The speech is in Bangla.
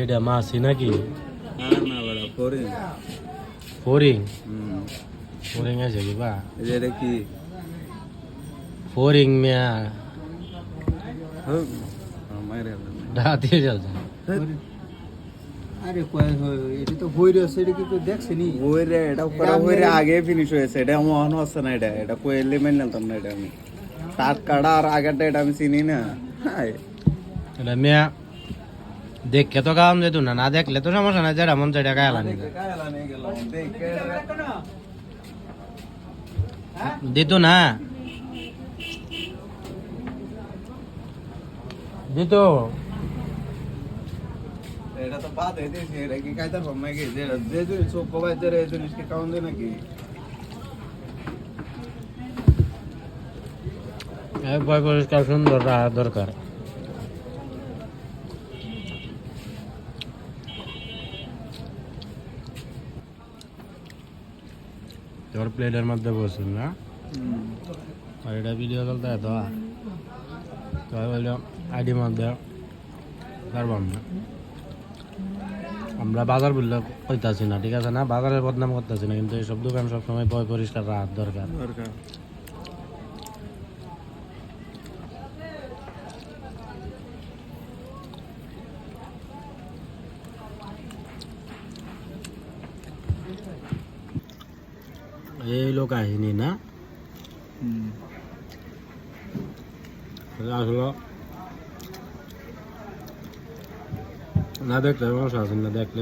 এটা মাছি নাকি? না বড় ফরিং। ফরিং? ফরিং আছে কি বা? এটা কি ফরিং মিয়া মাইরে দাঁতে চলছে। আরে কয় এটা তো হইরে আছে, এটা কি কেউ দেখছে নি? হইরে এটা করা হইরে আগে ফিনিশ হয়েছে, এটা মহান হচ্ছে না। এটা কোয়েলি মেন নিতাম না। এটা আমি টাটকাটা আর আগেরটা এটা আমি চিনি না। এটা মিয়া দেখে তো খাওয়ান যেত না, না দেখলে তো সমস্যা নাই, যেটা মন চাইটা খাইলা নি দিত না দিত। এটা তো বাদ হয়ে দিয়েছে। এটা কি কায়দার ফর্ম নাকি? যে জিনিস চোখ কবাই যে এই জিনিসকে কাউন দেয় নাকি? একবার পরিষ্কার সুন্দর রাখা দরকার। তোর প্লেটের মধ্যে বসুন না, আর এটা ভিডিও চলতে তো বললো আইডি মধ্যে পারবাম না। আমরা বাজার বললে কইতাছি না, ঠিক আছে না, বাজারের বদনাম করতেছি না, কিন্তু এইসব দোকান সবসময় পরিষ্কার রাখা দরকার। এই লোক কাহিনী না আসলে না দেখলে সমস্যা আছে, না দেখলে